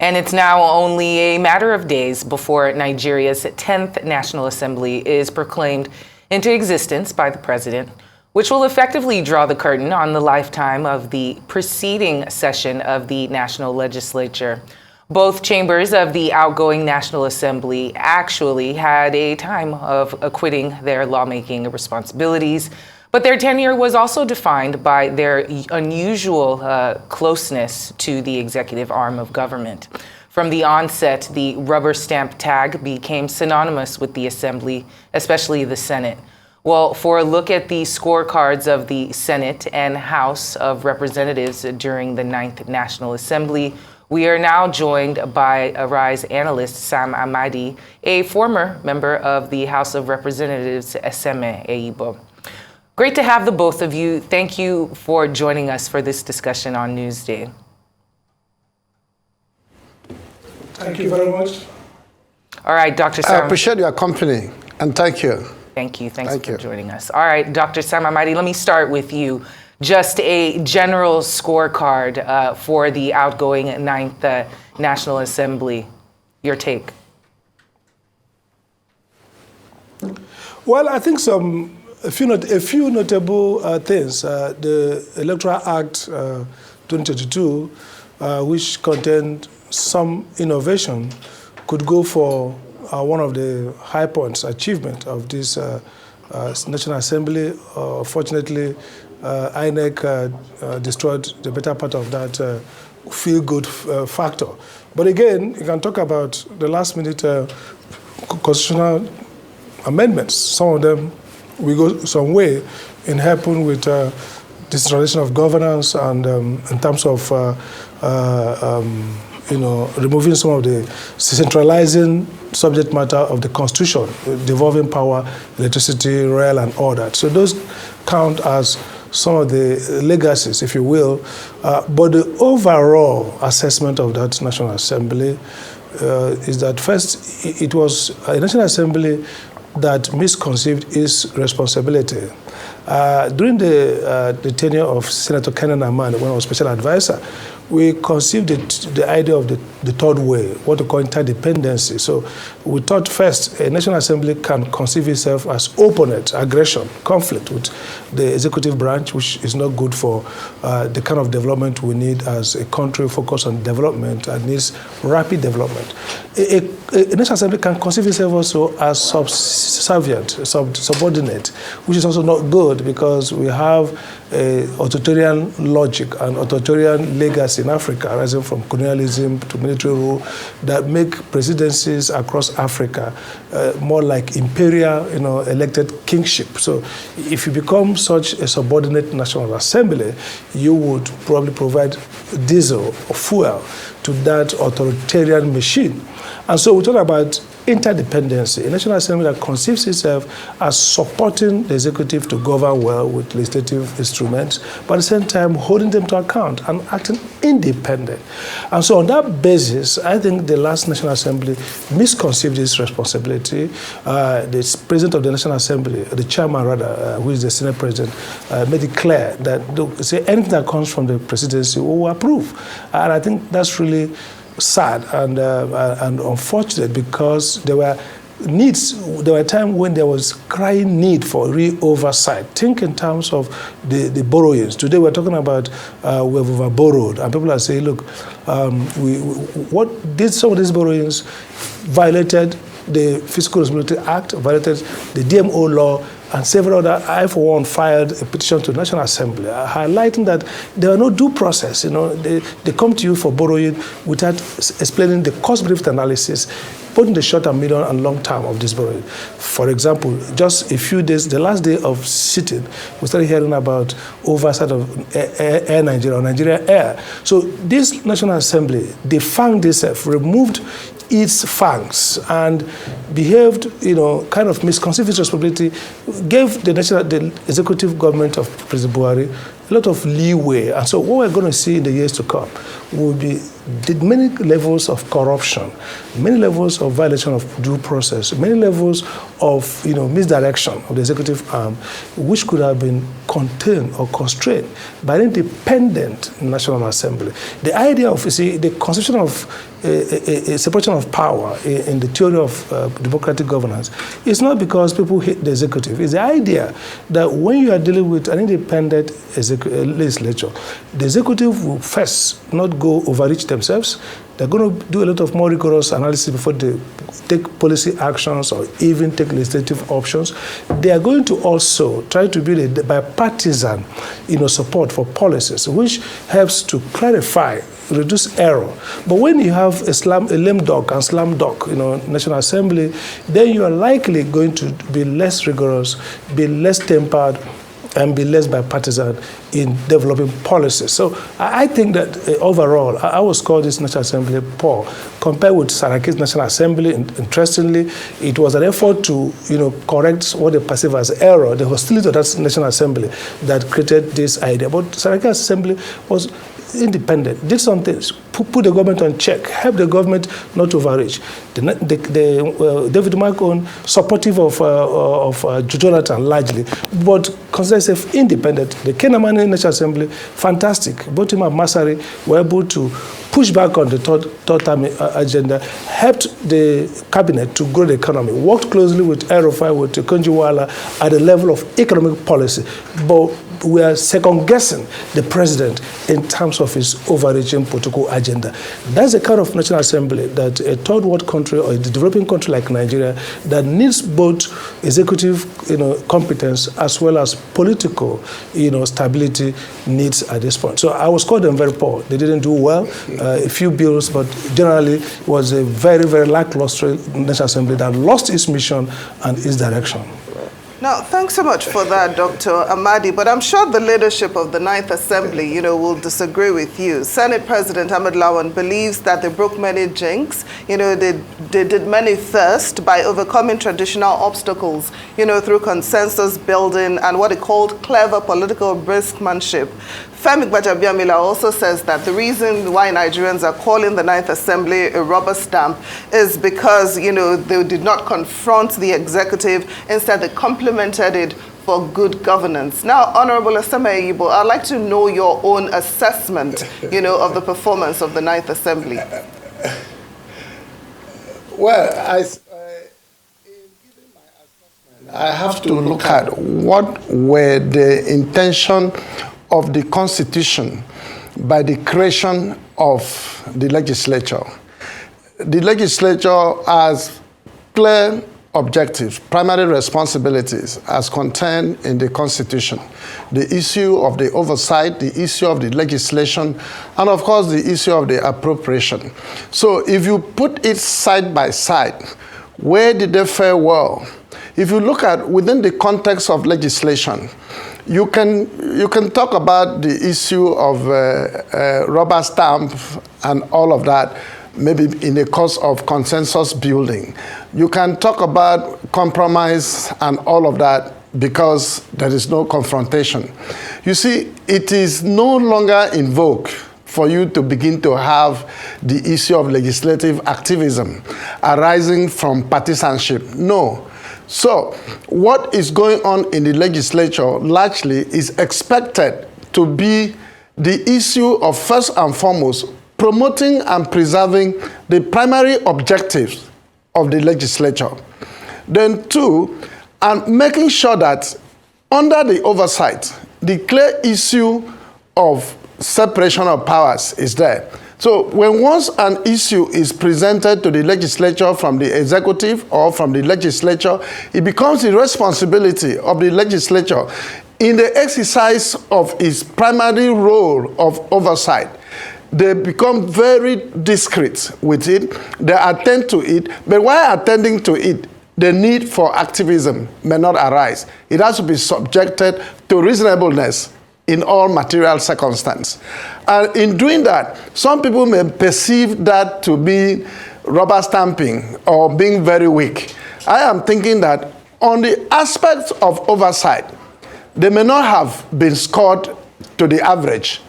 And it's now only a matter of days before Nigeria's 10th National Assembly is proclaimed into existence by the president, which will effectively draw the curtain on the lifetime of the preceding session of the National Legislature. Both chambers of the outgoing National Assembly actually had a time of acquitting their lawmaking responsibilities, but their tenure was also defined by their unusual closeness to the executive arm of government. From the onset, the rubber stamp tag became synonymous with the Assembly, especially the Senate. Well, for a look at the scorecards of the Senate and House of Representatives during the 9th National Assembly, we are now joined by Arise analyst Sam Amadi, a former member of the House of Representatives Eseme, Eyibo. Great to have the both of you. Thank you for joining us for this discussion on Newsday. Thank you very much. All right, Dr. Sam. I appreciate your company, and thank you. Thank you. Thanks for joining us. All right, Dr. Sam Amadi, let me start with you. Just a general scorecard for the outgoing 9th National Assembly. Your take. Well, I think a few notable things. The Electoral Act 2022, which contained some innovation, could go for one of the high points achievement of this National Assembly. Fortunately, INEC destroyed the better part of that feel-good factor. But again, you can talk about the last-minute constitutional amendments. Some of them will go some way in helping with decentralization of governance and in terms of removing some of the centralizing subject matter of the Constitution, devolving power, electricity, rail, and all that. So those count as some of the legacies, if you will. But the overall assessment of that National Assembly is that first, it was a National Assembly that misconceived its responsibility. During the tenure of Senator Kenan Amadi, when I was special advisor, we conceived the idea of the third way, what we call interdependency. So we thought first, a National Assembly can conceive itself as opponent, aggression, conflict with the executive branch, which is not good for the kind of development we need as a country focused on development and needs rapid development. A National Assembly can conceive itself also as subordinate, which is also not good because we have authoritarian logic and authoritarian legacy in Africa, rising from colonialism to military rule, that make presidencies across Africa more like imperial, elected kingship. So if you become such a subordinate National Assembly, you would probably provide diesel or fuel to that authoritarian machine. And so we talk about interdependency, a National Assembly that conceives itself as supporting the executive to govern well with legislative instruments, but at the same time holding them to account and acting independent. And so on that basis, I think the last National Assembly misconceived its responsibility. The President of the National Assembly, the chairman rather, who is the Senate President, made it clear that anything that comes from the presidency will approve. And I think that's really sad and unfortunate, because there were needs. There were times when there was crying need for re-oversight. Think in terms of the borrowings. Today we're talking about we have over-borrowed, and people are saying, look, what did some of these borrowings violated the Fiscal Responsibility Act, violated the DMO law, and several other. I, for one, filed a petition to the National Assembly, highlighting that there are no due process. They come to you for borrowing without explaining the cost-benefit analysis, both in the short and medium and long term of this borrowing. For example, just a few days, the last day of sitting, we started hearing about oversight of Air Nigeria or Nigeria Air. So this National Assembly defanged itself, removed its fangs, and behaved, kind of misconceived its responsibility, gave the executive government of President Buhari a lot of leeway. And so what we're going to see in the years to come will be many levels of corruption, many levels of violation of due process, many levels of misdirection of the executive arm, which could have been contained or constrained by an independent National Assembly. The idea of, the conception of a separation of power in the theory of democratic governance, it's not because people hate the executive. It's the idea that when you are dealing with an independent legislature, the executive will first not go overreach themselves. They're going to do a lot of more rigorous analysis before they take policy actions or even take legislative options. They are going to also try to build a bipartisan, support for policies, which helps to clarify, reduce error. But when you have a lame dog and slam dog, National Assembly, then you are likely going to be less rigorous, be less tempered, and be less bipartisan in developing policies. So I think that overall, I would score this National Assembly poor. Compared with Saraki's National Assembly, interestingly, it was an effort to correct what they perceive as error, the hostility of that National Assembly that created this idea. But Saraki's Assembly was independent, did something, put the government on check, help the government not to overreach. David Macon, supportive of Jonathan largely, but considered himself independent. The Kenamani National Assembly, fantastic. Both him and Masari were able to push back on the third term agenda, helped the cabinet to grow the economy, worked closely with Erufai, with Konjiwala at the level of economic policy. But we are second-guessing the president in terms of his overreaching political agenda. That's the kind of National Assembly that a third world country or a developing country like Nigeria that needs both executive competence as well as political stability needs at this point. So I was called them very poor. They didn't do well. A few bills, but generally was a very, very lackluster National Assembly that lost its mission and its direction. Now, thanks so much for that, Dr. Amadi, but I'm sure the leadership of the Ninth Assembly, will disagree with you. Senate President Ahmed Lawan believes that they broke many jinx. They did many first by overcoming traditional obstacles, through consensus building and what he called clever political briskmanship. Femi Gbajabiamila also says that the reason why Nigerians are calling the Ninth Assembly a rubber stamp is because, they did not confront the executive. Instead, they complimented it for good governance. Now, Honorable Eseme Eyibo, I'd like to know your own assessment, of the performance of the Ninth Assembly. Well, in giving my assessment, I have to look at what were the intention of the Constitution by the creation of the legislature. The legislature has clear objectives, primary responsibilities as contained in the Constitution. The issue of the oversight, the issue of the legislation, and of course the issue of the appropriation. So if you put it side by side, where did they fare well? If you look at within the context of legislation, you can talk about the issue of rubber stamp and all of that, maybe in the course of consensus building. You can talk about compromise and all of that because there is no confrontation. You see, it is no longer in vogue for you to begin to have the issue of legislative activism arising from partisanship. No. So what is going on in the legislature largely is expected to be the issue of first and foremost promoting and preserving the primary objectives of the legislature. Then two, and making sure that under the oversight, the clear issue of separation of powers is there. So when once an issue is presented to the legislature from the executive or from the legislature, it becomes the responsibility of the legislature in the exercise of its primary role of oversight. They become very discreet with it, they attend to it, but while attending to it, the need for activism may not arise. It has to be subjected to reasonableness in all material circumstances. And in doing that, some people may perceive that to be rubber stamping or being very weak. I am thinking that on the aspects of oversight, they may not have been scored to the average.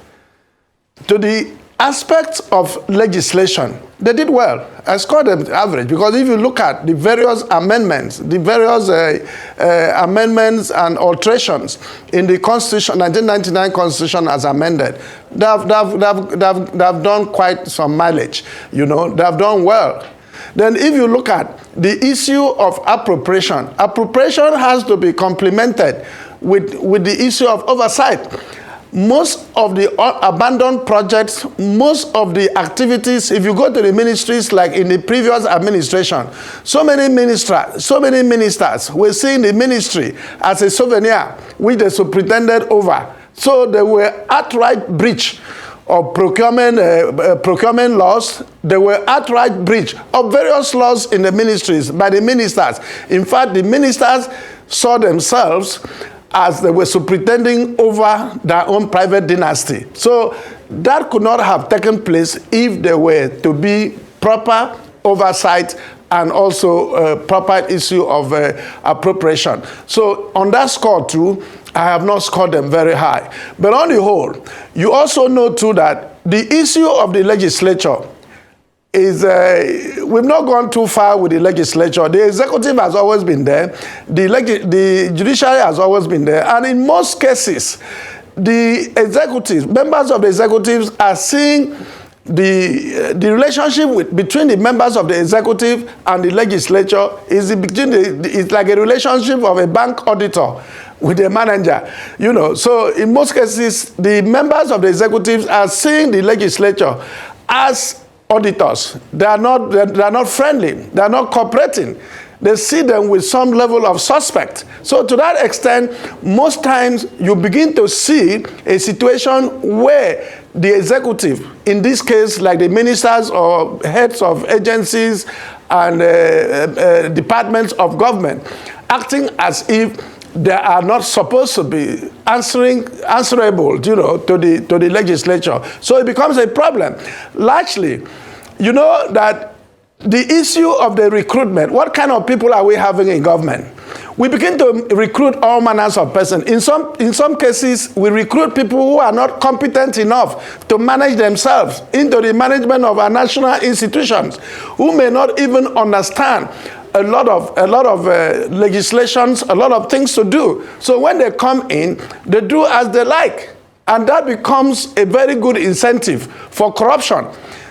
To the aspects of legislation, they did well. I scored them average because if you look at the various amendments, and alterations in the Constitution, 1999 Constitution as amended, they've done quite some mileage. You know, they've done well. Then if you look at the issue of appropriation has to be complemented with the issue of oversight. Most of the abandoned projects, most of the activities, if you go to the ministries like in the previous administration, so many ministers were seeing the ministry as a souvenir which they superintended over. So there were outright breach of procurement laws. There were outright breach of various laws in the ministries by the ministers. In fact, the ministers saw themselves as they were superintending over their own private dynasty. So that could not have taken place if there were to be proper oversight and also proper issue of appropriation. So on that score too, I have not scored them very high. But on the whole, you also know too that the issue of the legislature is, we've not gone too far with the legislature. The executive has always been there. The judiciary has always been there. And in most cases, the executives, members of the executives are seeing the relationship between the members of the executive and the legislature it's like a relationship of a bank auditor with a manager, you know. So in most cases, the members of the executives are seeing the legislature as auditors. They are not friendly. They are not cooperating. They see them with some level of suspect. So to that extent, most times you begin to see a situation where the executive, in this case, like the ministers or heads of agencies and departments of government, acting as if they are not supposed to be answerable, you know, to the legislature. So it becomes a problem. Largely, you know that the issue of the recruitment, what kind of people are we having in government? We begin to recruit all manners of persons. In some cases, we recruit people who are not competent enough to manage themselves into the management of our national institutions, who may not even understand a lot of legislations, a lot of things to do. So when they come in, they do as they like. And that becomes a very good incentive for corruption.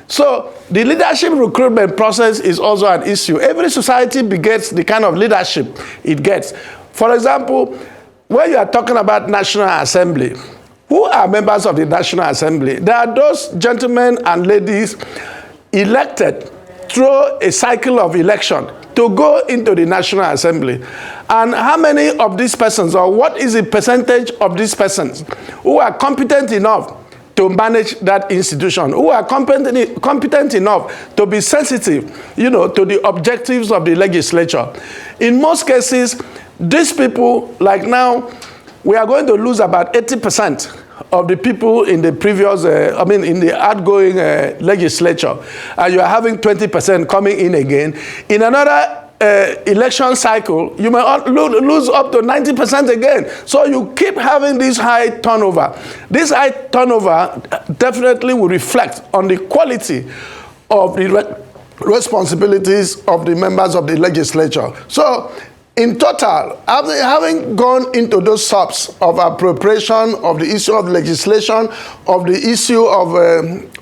So the leadership recruitment process is also an issue. Every society begets the kind of leadership it gets. For example, when you are talking about National Assembly, who are members of the National Assembly? There are those gentlemen and ladies elected through a cycle of election to go into the National Assembly. And how many of these persons, or what is the percentage of these persons who are competent enough to manage that institution, who are competent enough to be sensitive, you know, to the objectives of the legislature? In most cases, these people, like now, we are going to lose about 80% of the people in the previous, in the outgoing legislature. And you are having 20% coming in again. In another election cycle, you may lose up to 90% again. So you keep having this high turnover. This high turnover definitely will reflect on the quality of the responsibilities of the members of the legislature. So in total, having gone into those subs of appropriation, of the issue of legislation, of the issue of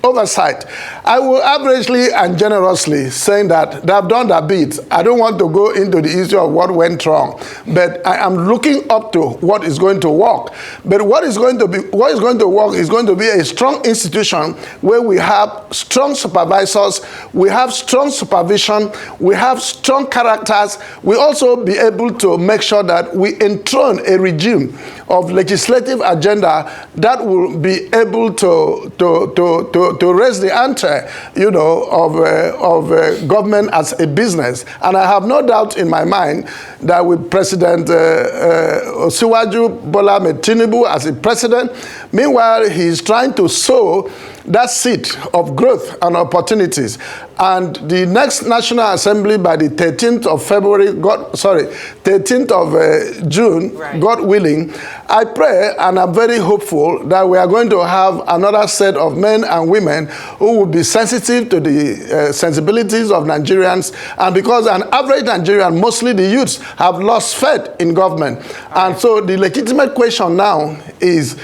oversight, I will averagely and generously saying that they have done their bit. I don't want to go into the issue of what went wrong, but I am looking up to what is going to work. But what is going to work is going to be a strong institution where we have strong supervisors, we have strong supervision, we have strong characters. We also be able to make sure that we enthrone a regime of legislative agenda that will be able to raise the ante, you know, of government as a business. And I have no doubt in my mind that with President Osiwaju Bola Ahmed Tinubu as a president, meanwhile he is trying to sow that seed of growth and opportunities. And the next National Assembly by the 13th of February, 13th of June, right, God willing, I pray and I'm very hopeful that we are going to have another set of men and women who will be sensitive to the sensibilities of Nigerians. And because an average Nigerian, mostly the youths, have lost faith in government. And so the legitimate question now is,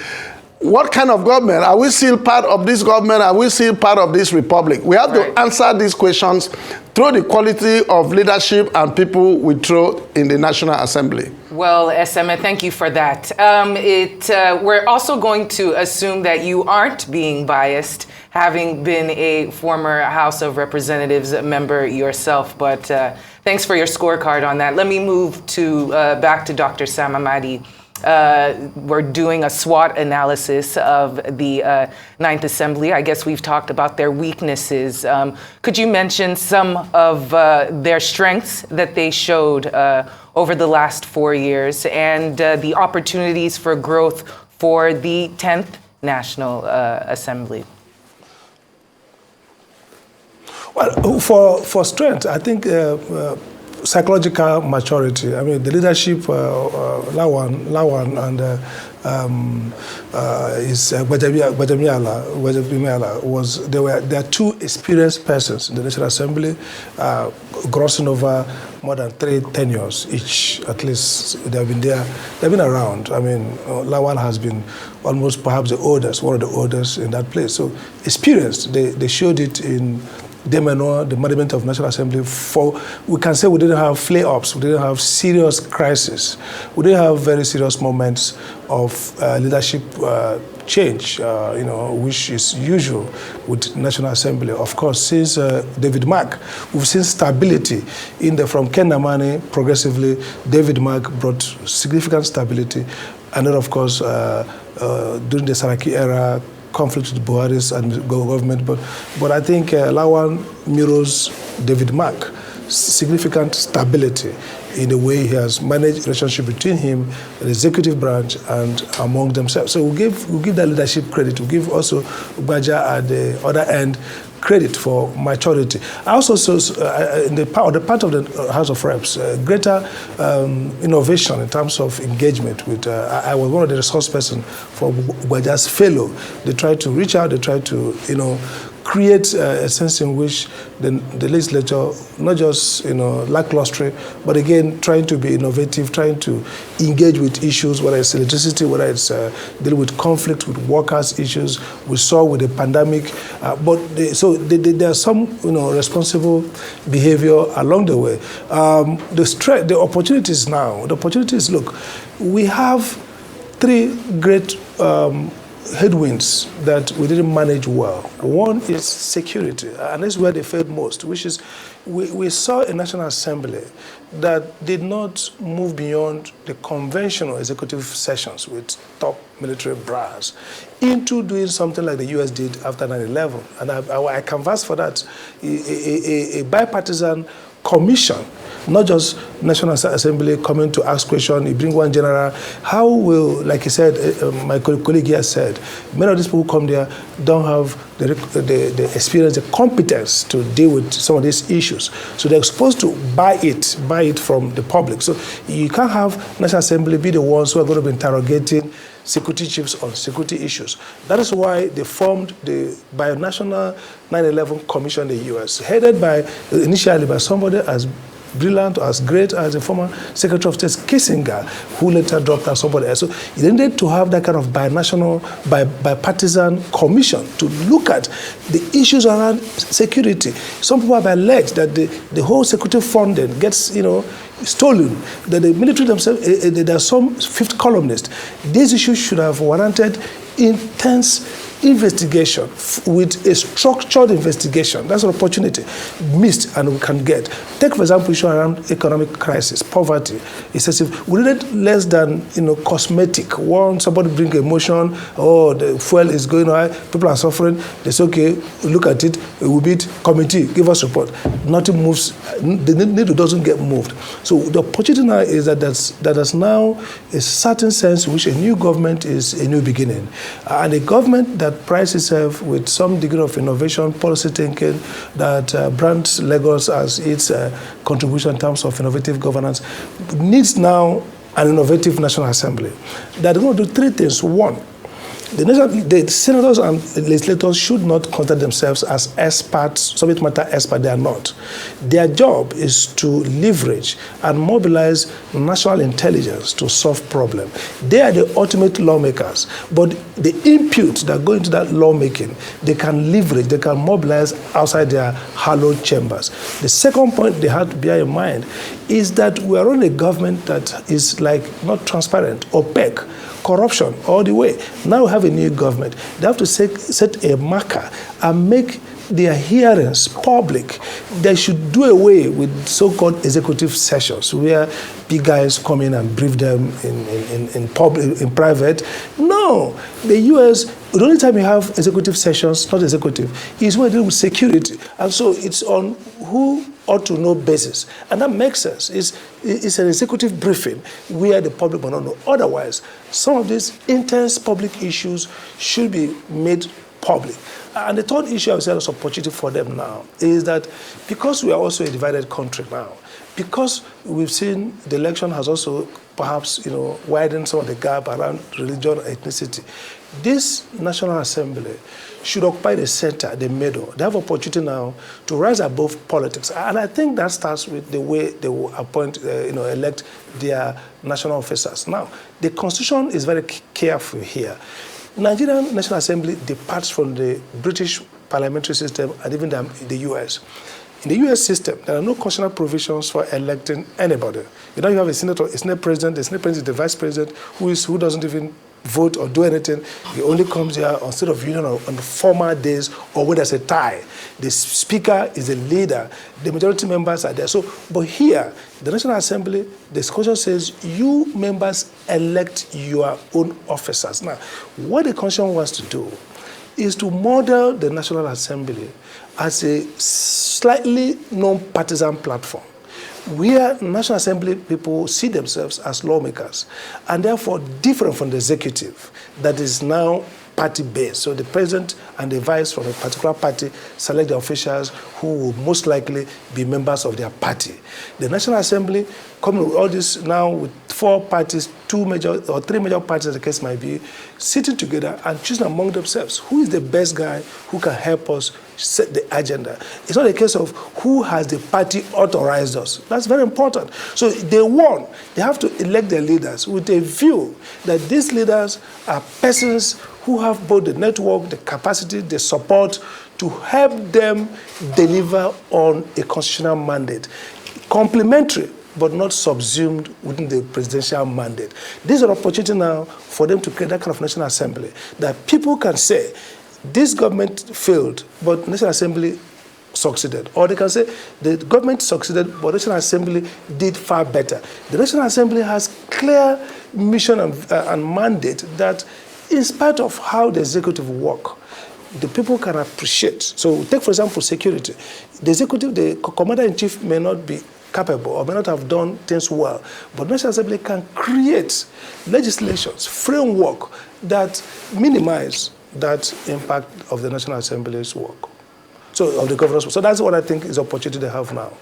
what kind of government? Are we still part of this government? Are we still part of this republic? We have to answer these questions through the quality of leadership and people we throw in the National Assembly. Well, Eseme, thank you for that. We're also going to assume that you aren't being biased, having been a former House of Representatives member yourself, but thanks for your scorecard on that. Let me move back to Dr. Sam Amadi. We're doing a SWOT analysis of the Ninth Assembly. I guess we've talked about their weaknesses. Could you mention some of their strengths that they showed over the last 4 years and the opportunities for growth for the 10th National Assembly? Well, for strength, I think psychological maturity. I mean, the leadership, Lawan and Gbajemiala was they are two experienced persons in the National Assembly, grossing over more than 3 tenures each. At least they've been there. They've been around. I mean, Lawan has been almost perhaps the oldest, one of the oldest in that place. So experienced. They showed it in the management of National Assembly. We can say we didn't have flare-ups, we didn't have serious crises, we didn't have very serious moments of leadership change, which is usual with National Assembly. Of course, since David Mark, we've seen stability from Ken Namani progressively. David Mark brought significant stability, and then of course during the Saraki era, conflict with Buhari's and government, but I think Lawan mirrors David Mark, significant stability in the way he has managed the relationship between him, the executive branch, and among themselves. So we'll give that leadership credit. We'll give also Gbaja at the other end credit for maturity. I also saw in the part of the House of Reps, greater innovation in terms of engagement with, I was one of the resource persons for Gbaja's fellow. They tried to reach out, they tried to, create a sense in which the legislature, not just lackluster, but again trying to be innovative, trying to engage with issues, whether it's electricity, whether it's dealing with conflict with workers' issues. We saw with the pandemic, there are some responsible behavior along the way. The opportunities now. The opportunities. Look, we have 3 great headwinds that we didn't manage well. One is security, and this is where they failed most, which is we saw a National Assembly that did not move beyond the conventional executive sessions with top military brass into doing something like the US did after 9/11. And I canvass for that, a bipartisan commission, not just National Assembly coming to ask questions. You bring one general. How will, like he said, my colleague here said, many of these people who come there don't have the experience, the competence to deal with some of these issues. So they're supposed to buy it from the public. So you can't have National Assembly be the ones who are going to be interrogating security chiefs on security issues. That is why they formed the Binational 9/11 Commission in the US, headed initially by somebody as brilliant, as great as the former Secretary of State Kissinger, who later dropped as somebody else. So you needed to have that kind of bipartisan commission to look at the issues around security. Some people have alleged that the whole security funding gets, stolen, that the military themselves, there are some fifth columnists. These issues should have warranted intense investigation with a structured investigation. That's an opportunity missed and we can get. Take, for example, issue around economic crisis, poverty, excessive. We need less than cosmetic. One, somebody bring emotion, the fuel is going high, people are suffering. They say, okay, look at it, we beat committee, give us report. Nothing moves, the needle doesn't get moved. So the opportunity now is that there's now a certain sense in which a new government is a new beginning. And a government that that prides itself with some degree of innovation, policy thinking, that brands Lagos as its contribution in terms of innovative governance, needs now an innovative National Assembly that is going to do three things. One, the senators and legislators should not consider themselves as experts, subject matter experts. They are not. Their job is to leverage and mobilize national intelligence to solve problems. They are the ultimate lawmakers, but the inputs that go into that lawmaking, they can leverage, they can mobilize outside their hallowed chambers. The second point they have to bear in mind is that we are on a government that is like not transparent, opaque, corruption all the way. Now we have a new government. They have to set a marker and make their hearings public. They should do away with so-called executive sessions where big guys come in and brief them in public, in private. No, the U.S., the only time you have executive sessions, not executive, is when they deal with security. And so it's on who ought to know basis. And that makes sense. It's an executive briefing where the public will not know. Otherwise, some of these intense public issues should be made public. And the third issue I would say is opportunity for them now is that because we are also a divided country now, because we've seen the election has also perhaps widened some of the gap around religion and ethnicity, this National Assembly should occupy the center, the middle. They have opportunity now to rise above politics. And I think that starts with the way they will appoint, elect their national officers. Now, the Constitution is very careful here. Nigerian National Assembly departs from the British parliamentary system and even the US. In the US system, there are no constitutional provisions for electing anybody. You have a senator, a senate president. The senate president is the vice president who doesn't even vote or do anything. He only comes here on state of union on the formal days or when there's a tie. The speaker is the leader. The majority members are there. But here, the National Assembly, the Constitution says you members elect your own officers. Now, what the Constitution wants to do is to model the National Assembly as a slightly non-partisan platform, where National Assembly people see themselves as lawmakers and therefore different from the executive that is now party-based. So the president and the vice from a particular party select the officials who will most likely be members of their party. The National Assembly, coming with all this now with 4 parties, 2 major or 3 major parties, as the case might be, sitting together and choosing among themselves who is the best guy who can help us set the agenda. It's not a case of who has the party authorized us. That's very important. So they have to elect their leaders with a view that these leaders are persons who have both the network, the capacity, the support to help them deliver on a constitutional mandate. Complementary, but not subsumed within the presidential mandate. This is an opportunity now for them to create that kind of National Assembly that people can say, this government failed, but the National Assembly succeeded. Or they can say, the government succeeded, but the National Assembly did far better. The National Assembly has clear mission and mandate that, in spite of how the executive work, the people can appreciate. So take, for example, security. The executive, the commander-in-chief may not be capable or may not have done things well, but the National Assembly can create legislations, framework that minimize that impact of the National Assembly's work. So, of the governor's work. So that's what I think is the opportunity they have now.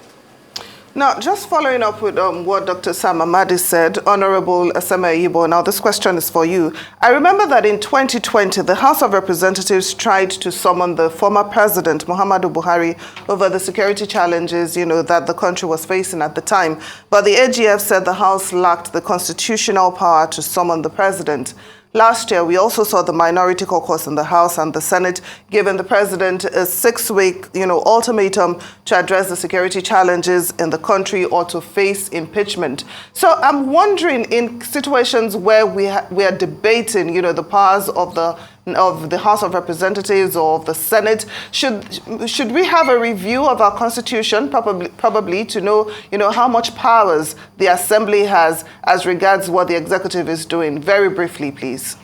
Now, just following up with what Dr. Sam Amadi said, Honorable Eseme Eyibo, now this question is for you. I remember that in 2020, the House of Representatives tried to summon the former president, Muhammadu Buhari, over the security challenges, that the country was facing at the time. But the AGF said the House lacked the constitutional power to summon the president. Last year, we also saw the minority caucus in the House and the Senate giving the president a 6-week, ultimatum to address the security challenges in the country or to face impeachment. So I'm wondering, in situations where we are debating, the powers of the House of Representatives or of the Senate, should we have a review of our Constitution, probably to know, how much powers the Assembly has as regards what the executive is doing? Very briefly, please.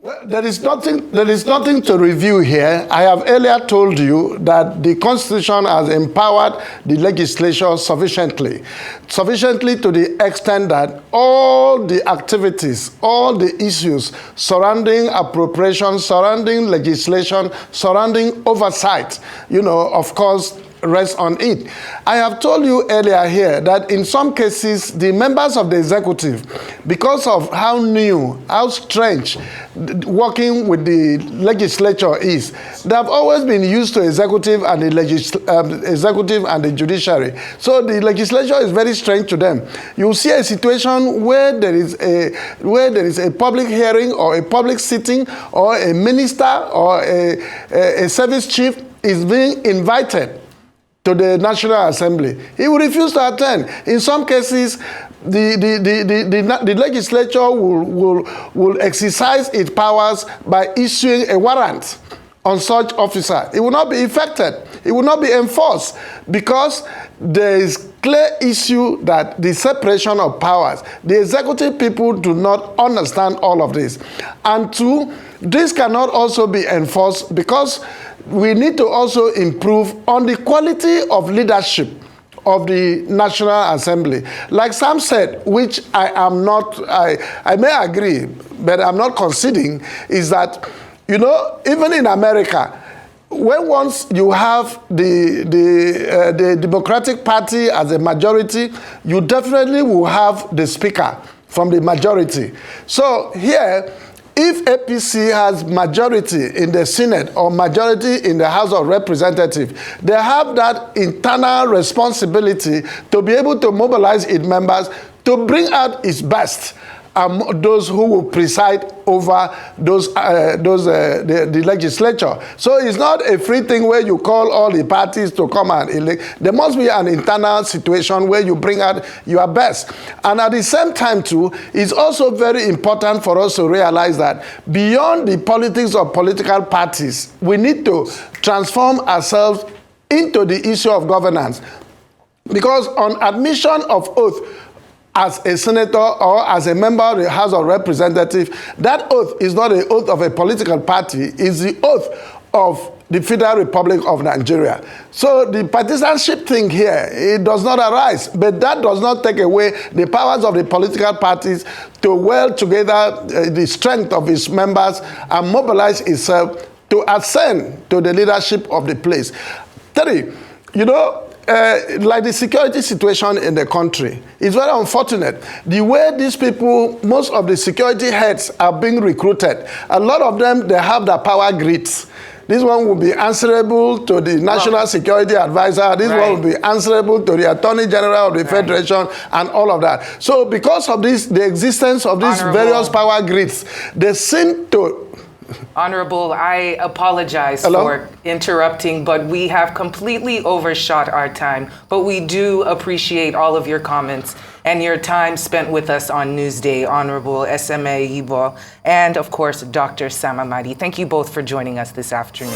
Well, there is nothing to review here. I have earlier told you that the Constitution has empowered the legislature sufficiently to the extent that all the activities, all the issues surrounding appropriation, surrounding legislation, surrounding oversight, of course, rest on it. I have told you earlier here that in some cases, the members of the executive, because of how new, how strange working with the legislature is, they have always been used to executive and the judiciary. So the legislature is very strange to them. You see a situation where there is a public hearing or a public sitting or a minister or a service chief is being invited to the National Assembly. He will refuse to attend. In some cases, the legislature will exercise its powers by issuing a warrant on such officer. It will not be effected. It will not be enforced because there is clear issue that the separation of powers, the executive people do not understand all of this. And two, this cannot also be enforced because we need to also improve on the quality of leadership of the National Assembly. Like Sam said, which I may agree, but I'm not conceding, is that, even in America, when once you have the Democratic Party as a majority, you definitely will have the speaker from the majority. So here, if APC has majority in the Senate or majority in the House of Representatives, they have that internal responsibility to be able to mobilize its members to bring out its best. Those who will preside over the legislature. So it's not a free thing where you call all the parties to come and elect. There must be an internal situation where you bring out your best. And at the same time too, it's also very important for us to realize that beyond the politics of political parties, we need to transform ourselves into the issue of governance. Because on admission of oath, as a senator or as a member of the House of Representatives, that oath is not an oath of a political party, it's the oath of the Federal Republic of Nigeria. So the partisanship thing here, it does not arise, but that does not take away the powers of the political parties to weld together the strength of its members and mobilize itself to ascend to the leadership of the place. Three, like the security situation in the country, it's very unfortunate. The way these people, most of the security heads are being recruited, a lot of them, they have the power grids. This one will be answerable to the National Security Advisor. This one will be answerable to the Attorney General of the Federation and all of that. So because of this, the existence of these various power grids, they seem to... Honorable, I apologize for interrupting, but we have completely overshot our time. But we do appreciate all of your comments and your time spent with us on Newsday, Honorable Eseme Eyibo, and of course, Dr. Sam Amadi. Thank you both for joining us this afternoon.